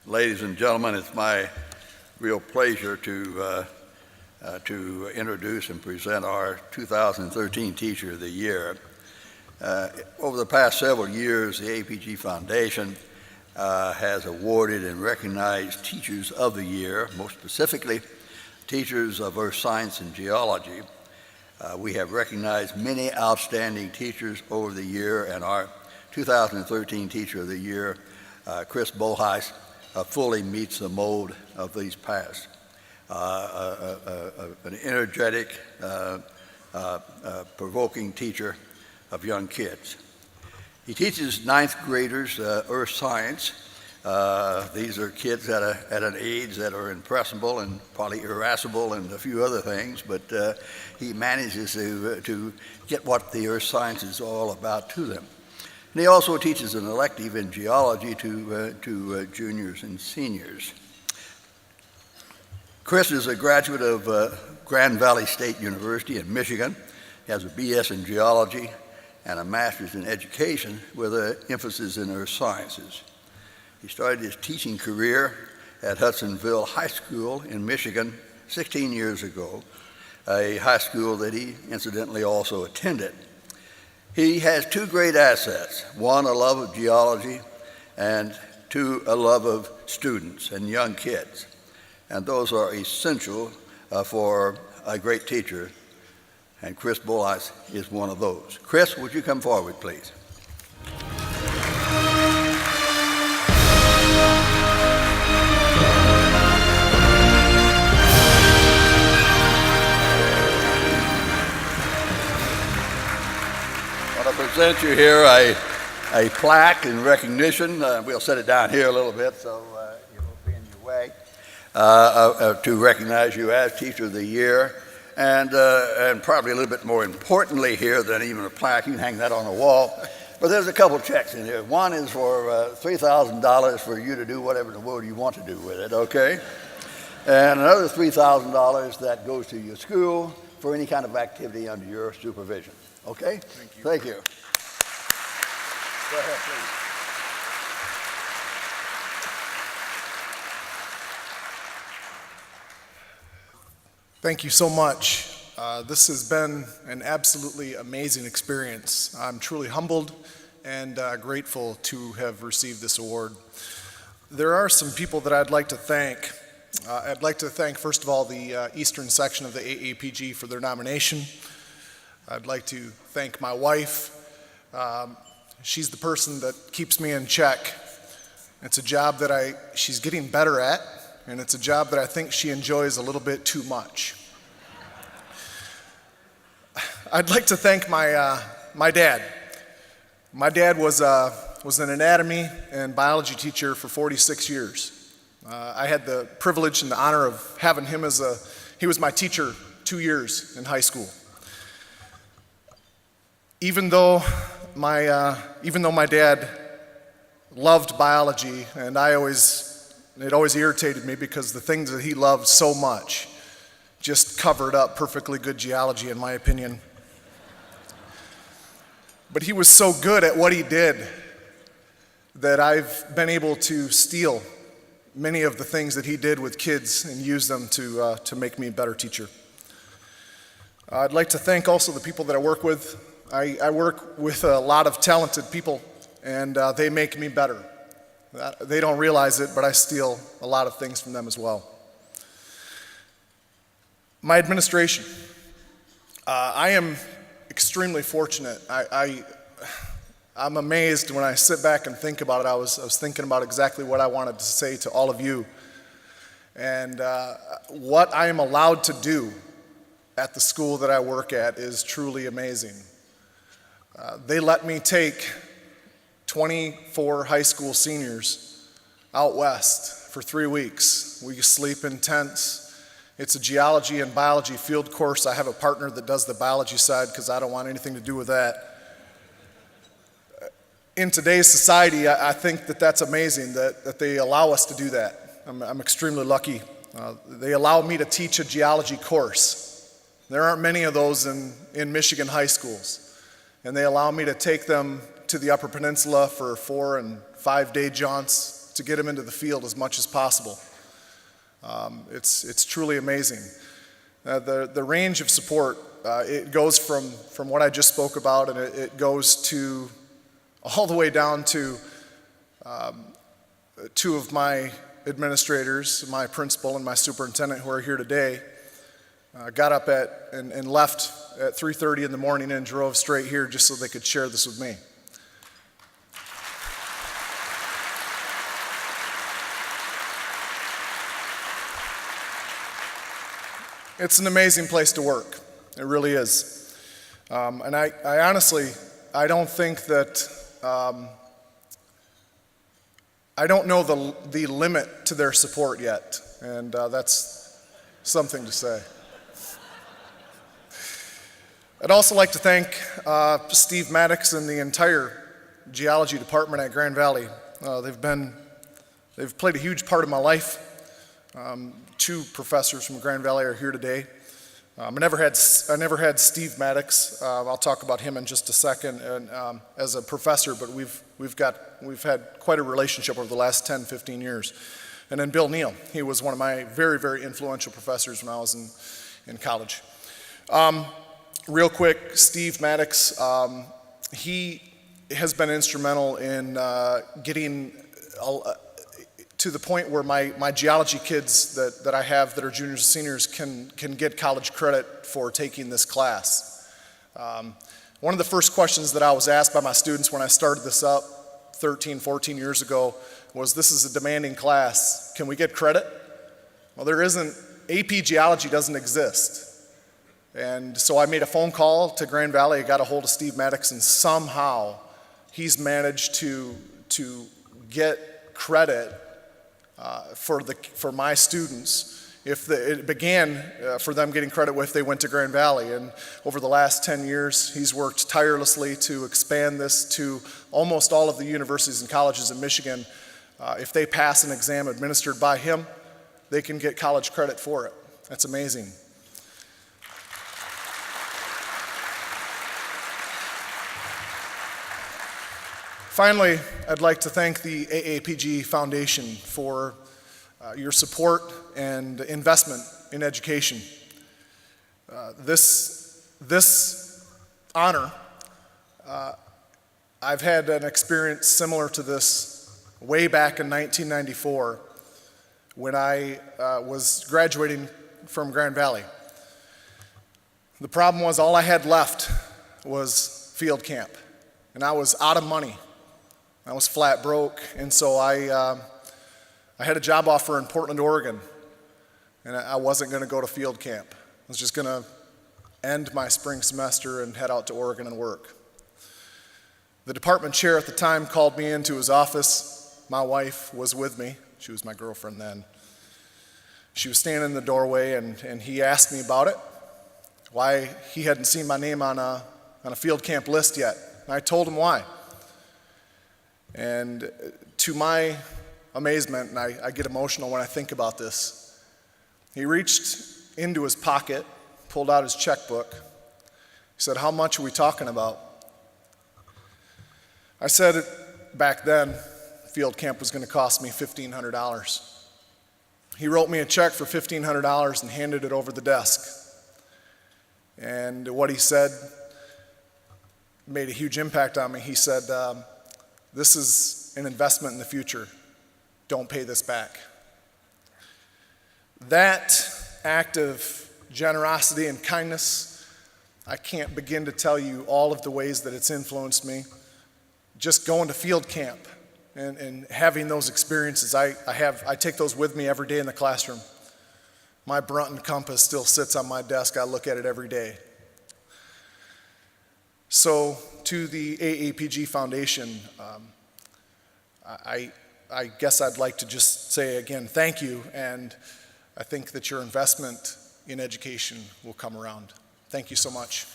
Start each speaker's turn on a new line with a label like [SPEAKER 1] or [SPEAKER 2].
[SPEAKER 1] Ladies and gentlemen, it's my real pleasure to introduce and present our 2013 Teacher of the Year. Over the past several years, the AAPG Foundation has awarded and recognized Teachers of the Year, most specifically teachers of earth science and geology. We have recognized many outstanding teachers over the year, and our 2013 Teacher of the Year, Chris Bolhuis, fully meets the mold of these past. An energetic, provoking teacher of young kids. He teaches ninth graders earth science. These are kids at an age that are impressible and probably irascible and a few other things, but he manages to get what the earth science is all about to them. And he also teaches an elective in geology to juniors and seniors. Chris is a graduate of Grand Valley State University in Michigan. He has a BS in geology and a master's in education with an emphasis in earth sciences. He started his teaching career at Hudsonville High School in Michigan 16 years ago, a high school that he incidentally also attended. He has two great assets: one, a love of geology, and two, a love of students and young kids. And those are essential for a great teacher, and Chris Bolhuis is one of those. Chris, would you come forward, please? I want to present you here a plaque in recognition. We'll set it down here a little bit so you won't be in your way. To recognize you as Teacher of the Year, and probably a little bit more importantly here than even a plaque, you can hang that on the wall, but there's a couple checks in here. One is for $3,000 for you to do whatever in the world you want to do with it, okay? And another $3,000 that goes to your school for any kind of activity under your supervision, okay? Thank you. Thank you. Go ahead, please.
[SPEAKER 2] Thank you so much. This has been an absolutely amazing experience. I'm truly humbled and grateful to have received this award. There are some people that I'd like to thank. I'd like to thank, first of all, the Eastern section of the AAPG for their nomination. I'd like to thank my wife. She's the person that keeps me in check. It's a job that she's getting better at, and it's a job that I think she enjoys a little bit too much. I'd like to thank my dad. My dad was an anatomy and biology teacher for 46 years. I had the privilege and the honor of having him he was my teacher 2 years in high school. Even though my dad loved biology, and it always irritated me because the things that he loved so much just covered up perfectly good geology, in my opinion. But he was so good at what he did that I've been able to steal many of the things that he did with kids and use them to make me a better teacher. I'd like to thank also the people that I work with. I work with a lot of talented people, and they make me better. They don't realize it, but I steal a lot of things from them as well. My administration. I am extremely fortunate. I'm amazed when I sit back and think about it. I was thinking about exactly what I wanted to say to all of you. And what I am allowed to do at the school that I work at is truly amazing. They let me take 24 high school seniors out west for 3 weeks. We sleep in tents. It's a geology and biology field course. I have a partner that does the biology side because I don't want anything to do with that. In today's society, I think that that's amazing that they allow us to do that. I'm extremely lucky. They allow me to teach a geology course. There aren't many of those in Michigan high schools. And they allow me to take them to the Upper Peninsula for 4 and 5 day jaunts to get them into the field as much as possible. It's truly amazing. The range of support, it goes from what I just spoke about, and it goes to all the way down to two of my administrators, my principal and my superintendent, who are here today, got up and left at 3:30 in the morning and drove straight here just so they could share this with me. It's an amazing place to work. It really is. And I honestly, I don't think that, I don't know the limit to their support yet. And that's something to say. I'd also like to thank Steve Maddox and the entire geology department at Grand Valley. They've played a huge part of my life. Two professors from Grand Valley are here today. I never had Steve Maddox. I'll talk about him in just a second, and as a professor, but we've had quite a relationship over the last 10, 15 years. And then Bill Neal, he was one of my very, very influential professors when I was in college. Real quick, Steve Maddox, he has been instrumental in getting to the point where my geology kids that I have that are juniors and seniors can get college credit for taking this class. One of the first questions that I was asked by my students when I started this up 13, 14 years ago was, this is a demanding class, can we get credit? Well, there isn't, AP Geology doesn't exist. And so I made a phone call to Grand Valley, I got a hold of Steve Maddox, and somehow he's managed to get credit for my students. It began for them getting credit if they went to Grand Valley, and over the last 10 years he's worked tirelessly to expand this to almost all of the universities and colleges in Michigan. If they pass an exam administered by him, they can get college credit for it. That's amazing. Finally, I'd like to thank the AAPG Foundation for your support and investment in education. This honor, I've had an experience similar to this way back in 1994 when I was graduating from Grand Valley. The problem was all I had left was field camp, and I was out of money. I was flat broke, and so I had a job offer in Portland, Oregon, and I wasn't going to go to field camp. I was just going to end my spring semester and head out to Oregon and work. The department chair at the time called me into his office. My wife was with me. She was my girlfriend then. She was standing in the doorway, and he asked me about it, why he hadn't seen my name on a field camp list yet. And I told him why. And to my amazement, and I get emotional when I think about this, he reached into his pocket, pulled out his checkbook. He said, "How much are we talking about?" I said back then, field camp was going to cost me $1,500. He wrote me a check for $1,500 and handed it over the desk. And what he said made a huge impact on me. He said, "This is an investment in the future. Don't pay this back." That act of generosity and kindness, I can't begin to tell you all of the ways that it's influenced me. Just going to field camp and having those experiences, I take those with me every day in the classroom. My Brunton compass still sits on my desk. I look at it every day. So to the AAPG Foundation, I guess I'd like to just say again, thank you, and I think that your investment in education will come around. Thank you so much.